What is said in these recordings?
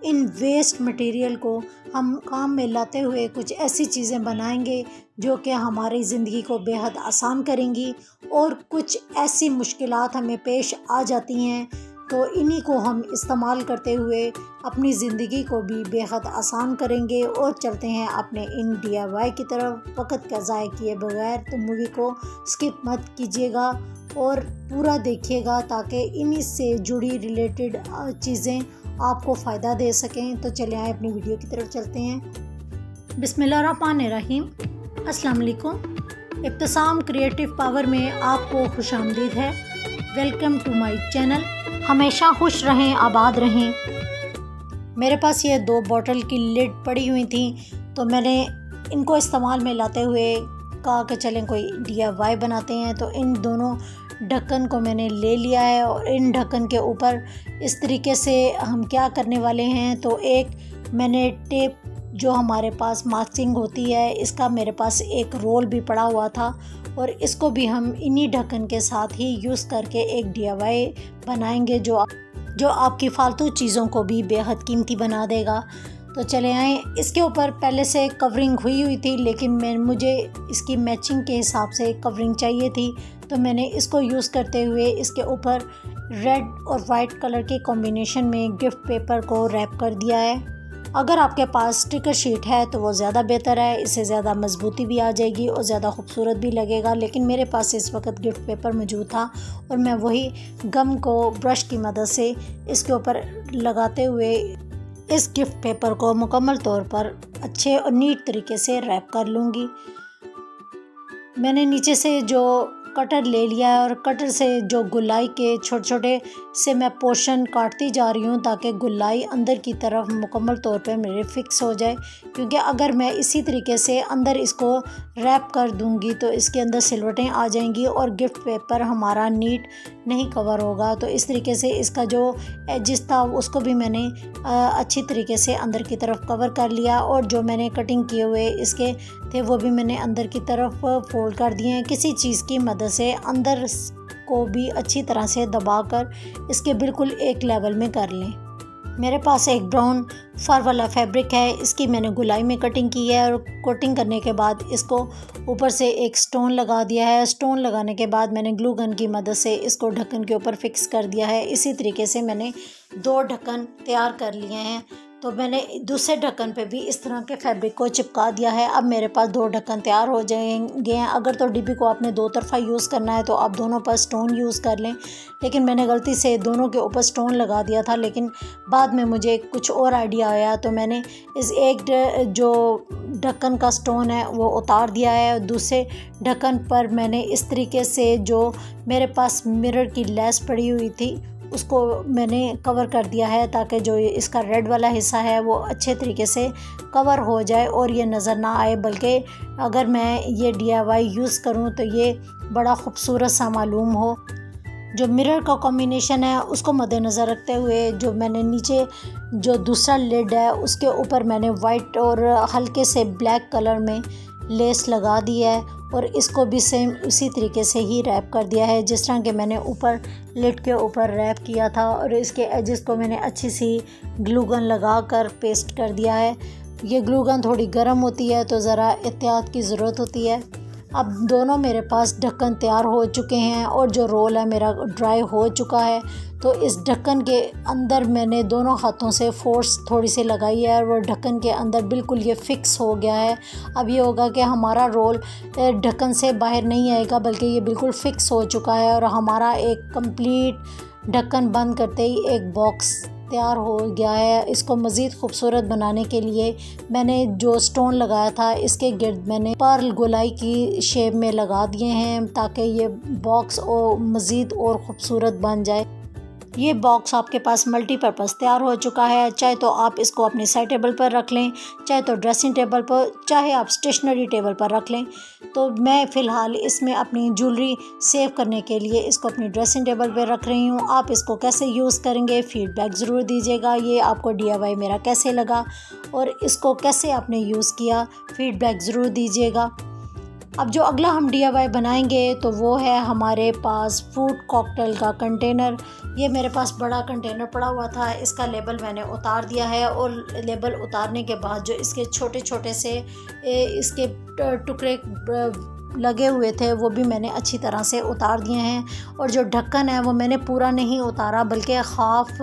इन waste material को हम काम में लाते हुए कुछ ऐसी चीज़ें बनाएंगे जो कि हमारी ज़िंदगी को बेहद आसान करेंगी, और कुछ ऐसी मुश्किलात हमें पेश आ जाती हैं तो इन्हीं को हम इस्तेमाल करते हुए अपनी ज़िंदगी को भी बेहद आसान करेंगे। और चलते हैं अपने इन DIY की तरफ वक्त का ज़ाया किए बगैर। तो मूवी को स्किप मत कीजिएगा और पूरा देखिएगा ताकि इन्हीं से जुड़ी रिलेटेड चीज़ें आपको फ़ायदा दे सकें। तो चले आए अपनी वीडियो की तरफ चलते हैं। बिस्मिल्लाहिर्रहमानिर्रहीम। अस्सलाम वालेकुम। इब्तिसाम क्रिएटिव पावर में आपको खुशामदीद है। Welcome to my channel. हमेशा खुश रहें, आबाद रहें। मेरे पास ये 2 बॉटल की लिड पड़ी हुई थी तो मैंने इनको इस्तेमाल में लाते हुए कहा कि चलें कोई DIY बनाते हैं। तो इन दोनों ढक्कन को मैंने ले लिया है और इन ढक्कन के ऊपर इस तरीके से हम क्या करने वाले हैं, तो एक मैंने टेप जो हमारे पास मास्किंग होती है इसका मेरे पास एक रोल भी पड़ा हुआ था और इसको भी हम इन्हीं ढक्कन के साथ ही यूज़ करके एक DIY बनाएंगे जो आपकी फ़ालतू चीज़ों को भी बेहद कीमती बना देगा। तो चले आए। इसके ऊपर पहले से कवरिंग हुई थी लेकिन मुझे इसकी मैचिंग के हिसाब से कवरिंग चाहिए थी, तो मैंने इसको यूज़ करते हुए इसके ऊपर रेड और वाइट कलर के कॉम्बिनेशन में गिफ्ट पेपर को रैप कर दिया है। अगर आपके पास स्टिकर शीट है तो वो ज़्यादा बेहतर है, इससे ज़्यादा मजबूती भी आ जाएगी और ज़्यादा खूबसूरत भी लगेगा। लेकिन मेरे पास इस वक्त गिफ्ट पेपर मौजूद था और मैं वही गम को ब्रश की मदद से इसके ऊपर लगाते हुए इस गिफ्ट पेपर को मुकम्मल तौर पर अच्छे और नीट तरीके से रैप कर लूँगी। मैंने नीचे से जो कटर ले लिया है और कटर से जो गुलाई के छोटे छोटे से मैं पोर्शन काटती जा रही हूँ ताकि गुलाई अंदर की तरफ मुकम्मल तौर पे मेरे फिक्स हो जाए, क्योंकि अगर मैं इसी तरीके से अंदर इसको रैप कर दूँगी तो इसके अंदर सिलवटें आ जाएंगी और गिफ्ट पेपर हमारा नीट नहीं कवर होगा। तो इस तरीके से इसका जो एजिस था उसको भी मैंने अच्छी तरीके से अंदर की तरफ कवर कर लिया और जो मैंने कटिंग किए हुए इसके थे वो भी मैंने अंदर की तरफ फोल्ड कर दिए हैं। किसी चीज़ की मदद से अंदर को भी अच्छी तरह से दबाकर इसके बिल्कुल एक लेवल में कर लें। मेरे पास एक ब्राउन फर वाला फैब्रिक है, इसकी मैंने गुलाई में कटिंग की है और कोटिंग करने के बाद इसको ऊपर से एक स्टोन लगा दिया है। स्टोन लगाने के बाद मैंने ग्लू गन की मदद से इसको ढक्कन के ऊपर फिक्स कर दिया है। इसी तरीके से मैंने 2 ढक्कन तैयार कर लिए हैं। तो मैंने दूसरे ढक्कन पे भी इस तरह के फैब्रिक को चिपका दिया है। अब मेरे पास 2 ढक्कन तैयार हो जाएंगे हैं। अगर तो डिब्बी को आपने 2 तरफा यूज़ करना है तो आप दोनों पर स्टोन यूज़ कर लें, लेकिन मैंने गलती से दोनों के ऊपर स्टोन लगा दिया था। लेकिन बाद में मुझे कुछ और आइडिया आया तो मैंने इस एक जो ढक्कन का स्टोन है वो उतार दिया है और दूसरे ढक्कन पर मैंने इस तरीके से जो मेरे पास मिरर की लेस पड़ी हुई थी उसको मैंने कवर कर दिया है ताकि जो इसका रेड वाला हिस्सा है वो अच्छे तरीके से कवर हो जाए और ये नज़र ना आए, बल्कि अगर मैं ये DIY यूज़ करूँ तो ये बड़ा ख़ूबसूरत सा मालूम हो। जो मिरर का कॉम्बिनेशन है उसको मद्देनज़र रखते हुए जो मैंने नीचे जो दूसरा लिड है उसके ऊपर मैंने वाइट और हल्के से ब्लैक कलर में लेस लगा दी है और इसको भी सेम उसी तरीके से ही रैप कर दिया है जिस तरह के मैंने ऊपर लिड के ऊपर रैप किया था। और इसके एजेस को मैंने अच्छी सी ग्लू गन लगा कर पेस्ट कर दिया है। ये ग्लू गन थोड़ी गर्म होती है तो ज़रा एहतियात की ज़रूरत होती है। अब दोनों मेरे पास ढक्कन तैयार हो चुके हैं और जो रोल है मेरा ड्राई हो चुका है। तो इस ढक्कन के अंदर मैंने दोनों हाथों से फोर्स थोड़ी सी लगाई है और वो ढक्कन के अंदर बिल्कुल ये फिक्स हो गया है। अब ये होगा कि हमारा रोल ढक्कन से बाहर नहीं आएगा बल्कि ये बिल्कुल फिक्स हो चुका है और हमारा एक कंप्लीट ढक्कन बंद करते ही एक बॉक्स तैयार हो गया है। इसको मज़ीद खूबसूरत बनाने के लिए मैंने जो स्टोन लगाया था इसके गिर्द मैंने पर्ल गोलाई की शेप में लगा दिए हैं ताकि ये बॉक्स और मज़ीद और ख़ूबसूरत बन जाए। ये बॉक्स आपके पास मल्टीपर्पज़ तैयार हो चुका है। चाहे तो आप इसको अपने साइड टेबल पर रख लें, चाहे तो ड्रेसिंग टेबल पर, चाहे आप स्टेशनरी टेबल पर रख लें। तो मैं फ़िलहाल इसमें अपनी ज्वेलरी सेव करने के लिए इसको अपनी ड्रेसिंग टेबल पर रख रही हूँ। आप इसको कैसे यूज़ करेंगे फ़ीडबैक ज़रूर दीजिएगा। ये आपको DIY मेरा कैसे लगा और इसको कैसे आपने यूज़ किया फ़ीडबैक ज़रूर दीजिएगा। अब जो अगला हम DIY बनाएंगे तो वो है हमारे पास फ्रूट कॉकटेल का कंटेनर। ये मेरे पास बड़ा कंटेनर पड़ा हुआ था, इसका लेबल मैंने उतार दिया है और लेबल उतारने के बाद जो इसके छोटे छोटे से इसके टुकड़े लगे हुए थे वो भी मैंने अच्छी तरह से उतार दिए हैं। और जो ढक्कन है वो मैंने पूरा नहीं उतारा, बल्कि हाफ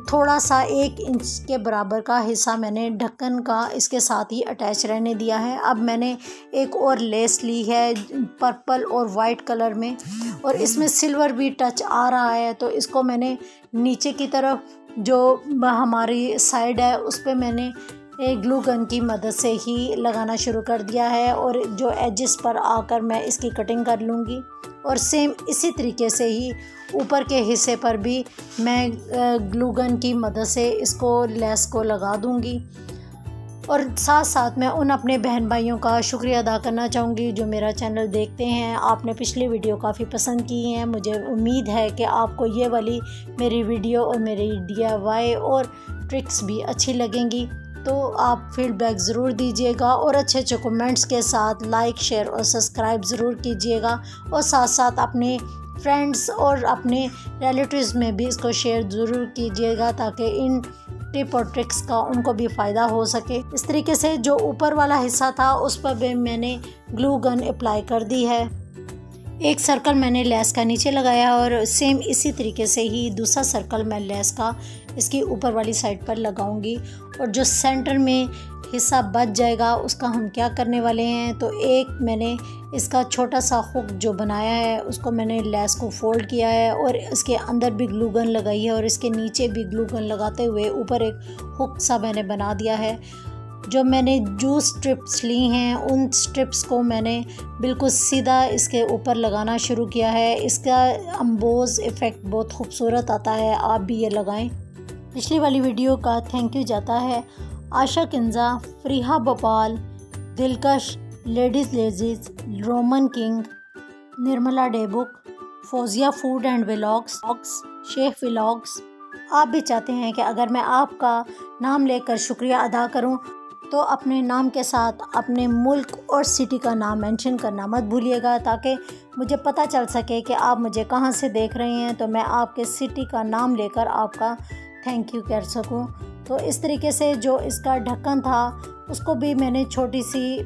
थोड़ा सा 1 इंच के बराबर का हिस्सा मैंने ढक्कन का इसके साथ ही अटैच रहने दिया है। अब मैंने एक और लेस ली है पर्पल और वाइट कलर में, और इसमें सिल्वर भी टच आ रहा है, तो इसको मैंने नीचे की तरफ जो हमारी साइड है उस पर मैंने एक ग्लू गन की मदद से ही लगाना शुरू कर दिया है, और जो एजेस पर आकर मैं इसकी कटिंग कर लूँगी। और सेम इसी तरीके से ही ऊपर के हिस्से पर भी मैं ग्लू गन की मदद से इसको लेस को लगा दूँगी। और साथ साथ मैं उन अपने बहन भाइयों का शुक्रिया अदा करना चाहूँगी जो मेरा चैनल देखते हैं। आपने पिछली वीडियो काफ़ी पसंद की हैं, मुझे उम्मीद है कि आपको ये वाली मेरी वीडियो और मेरी DIY और ट्रिक्स भी अच्छी लगेंगी। तो आप फीडबैक ज़रूर दीजिएगा और अच्छे अच्छे कमेंट्स के साथ लाइक शेयर और सब्सक्राइब ज़रूर कीजिएगा, और साथ साथ अपने फ्रेंड्स और अपने रिलेटिव्स में भी इसको शेयर ज़रूर कीजिएगा ताकि इन टिप और ट्रिक्स का उनको भी फ़ायदा हो सके। इस तरीके से जो ऊपर वाला हिस्सा था उस पर भी मैंने ग्लू गन अप्लाई कर दी है। एक सर्कल मैंने लेस का नीचे लगाया और सेम इसी तरीके से ही दूसरा सर्कल मैं लेस का इसकी ऊपर वाली साइड पर लगाऊंगी। और जो सेंटर में हिस्सा बच जाएगा उसका हम क्या करने वाले हैं, तो एक मैंने इसका छोटा सा हुक जो बनाया है उसको मैंने लेस को फोल्ड किया है और इसके अंदर भी ग्लू गन लगाई है, और इसके नीचे भी ग्लू गन लगाते हुए ऊपर एक हुक सा मैंने बना दिया है। जो मैंने जो स्ट्रिप्स ली हैं उन स्ट्रिप्स को मैंने बिल्कुल सीधा इसके ऊपर लगाना शुरू किया है। इसका अम्बोज इफ़ेक्ट बहुत खूबसूरत आता है, आप भी ये लगाएं। पिछली वाली वीडियो का थैंक यू जाता है आशा किंजा, फ्रीहा भोपाल, दिलकश, लेडीज़ लेजीज, रोमन किंग, निर्मला डेबुक, Fauzia food and vlogs, Shaikh vlogs. आप भी चाहते हैं कि अगर मैं आपका नाम लेकर शुक्रिया अदा करूं तो अपने नाम के साथ अपने मुल्क और सिटी का नाम मेंशन करना मत भूलिएगा, ताकि मुझे पता चल सके कि आप मुझे कहां से देख रहे हैं, तो मैं आपके सिटी का नाम लेकर आपका थैंक यू कर सकूं। तो इस तरीके से जो इसका ढक्कन था उसको भी मैंने छोटी सी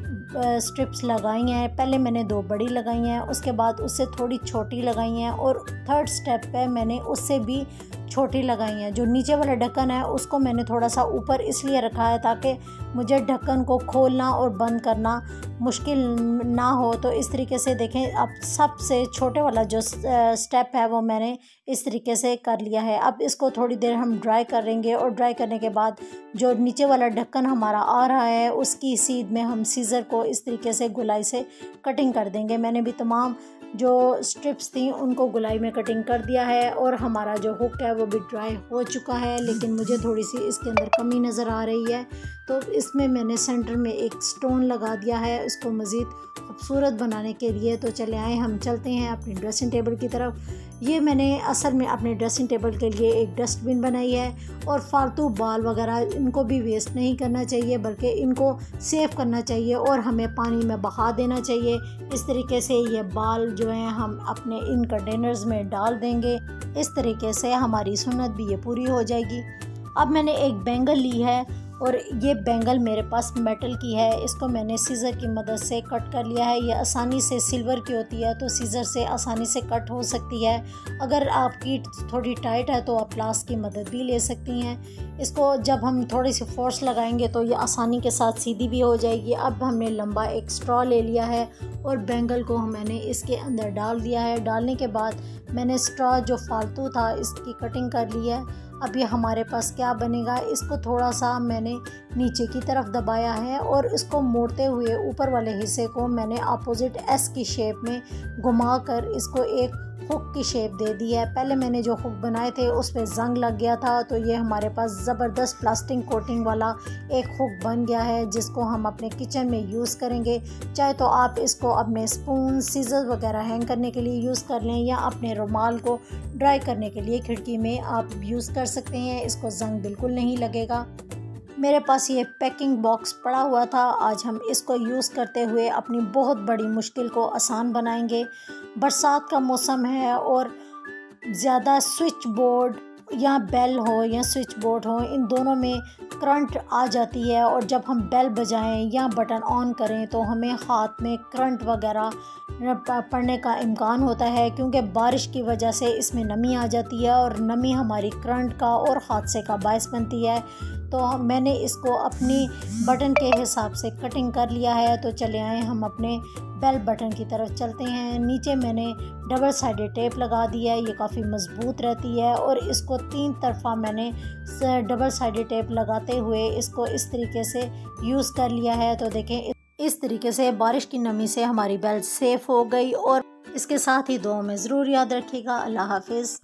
स्ट्रिप्स लगाई हैं। पहले मैंने 2 बड़ी लगाई हैं, उसके बाद उससे थोड़ी छोटी लगाई हैं, और थर्ड स्टेप पे मैंने उससे भी छोटी लगाई हैं। जो नीचे वाला ढक्कन है उसको मैंने थोड़ा सा ऊपर इसलिए रखा है ताकि मुझे ढक्कन को खोलना और बंद करना मुश्किल ना हो। तो इस तरीके से देखें, अब सबसे छोटे वाला जो स्टेप है वो मैंने इस तरीके से कर लिया है। अब इसको थोड़ी देर हम ड्राई करेंगे, और ड्राई करने के बाद जो नीचे वाला ढक्कन हमारा आ रहा है उसकी सीध में हम सीज़र को इस तरीके से गुलाई से कटिंग कर देंगे। मैंने भी तमाम जो स्ट्रिप्स थी उनको गुलाई में कटिंग कर दिया है, और हमारा जो हुक है वो भी ड्राई हो चुका है, लेकिन मुझे थोड़ी सी इसके अंदर कमी नज़र आ रही है। तो इसमें मैंने सेंटर में एक स्टोन लगा दिया है इसको मज़ीद खूबसूरत बनाने के लिए। तो चले आए हम चलते हैं अपनी ड्रेसिंग टेबल की तरफ। ये मैंने असल में अपने ड्रेसिंग टेबल के लिए एक डस्टबिन बनाई है, और फालतू बाल वगैरह इनको भी वेस्ट नहीं करना चाहिए, बल्कि इनको सेव करना चाहिए और हमें पानी में बहा देना चाहिए। इस तरीके से ये बाल जो हैं हम अपने इन कंटेनर्स में डाल देंगे। इस तरीके से हमारी सुन्नत भी ये पूरी हो जाएगी। अब मैंने एक बैंगल ली है, और ये बैंगल मेरे पास मेटल की है। इसको मैंने सीज़र की मदद से कट कर लिया है। ये आसानी से सिल्वर की होती है तो सीज़र से आसानी से कट हो सकती है। अगर आपकी थोड़ी टाइट है तो आप प्लास की मदद भी ले सकती हैं। इसको जब हम थोड़ी सी फोर्स लगाएंगे तो ये आसानी के साथ सीधी भी हो जाएगी। अब हमने लंबा एक स्ट्रॉ ले लिया है और बैंगल को मैंने इसके अंदर डाल दिया है। डालने के बाद मैंने स्ट्रॉ जो फालतू था इसकी कटिंग कर ली है। अब ये हमारे पास क्या बनेगा, इसको थोड़ा सा मैंने नीचे की तरफ दबाया है और इसको मोड़ते हुए ऊपर वाले हिस्से को मैंने अपोजिट एस की शेप में घुमाकर इसको एक हुक की शेप दे दी है। पहले मैंने जो हुक बनाए थे उस पर जंग लग गया था, तो ये हमारे पास ज़बरदस्त प्लास्टिक कोटिंग वाला एक हुक बन गया है जिसको हम अपने किचन में यूज़ करेंगे। चाहे तो आप इसको अपने स्पून, सीजर वगैरह हैंग करने के लिए यूज़ कर लें, या अपने रुमाल को ड्राई करने के लिए खिड़की में आप यूज़ कर सकते हैं। इसको जंग बिल्कुल नहीं लगेगा। मेरे पास ये पैकिंग बॉक्स पड़ा हुआ था। आज हम इसको यूज़ करते हुए अपनी बहुत बड़ी मुश्किल को आसान बनाएंगे। बरसात का मौसम है और ज़्यादा स्विच बोर्ड या बेल हो या स्विच बोर्ड हो, इन दोनों में करंट आ जाती है और जब हम बेल बजाएं या बटन ऑन करें तो हमें हाथ में करंट वगैरह पड़ने का इम्कान होता है, क्योंकि बारिश की वजह से इसमें नमी आ जाती है और नमी हमारी करंट का और हादसे का बायस बनती है। तो मैंने इसको अपनी बटन के हिसाब से कटिंग कर लिया है। तो चले आए हम अपने बेल बटन की तरफ चलते हैं। नीचे मैंने डबल साइडेड टेप लगा दी है, ये काफ़ी मज़बूत रहती है और इसको 3 तरफा मैंने डबल साइडेड टेप लगाते हुए इसको इस तरीके से यूज़ कर लिया है। तो देखें, इस तरीके से बारिश की नमी से हमारी बेल सेफ़ हो गई। और इसके साथ ही दुआ में ज़रूर याद रखिएगा। अल्लाह हाफिज़।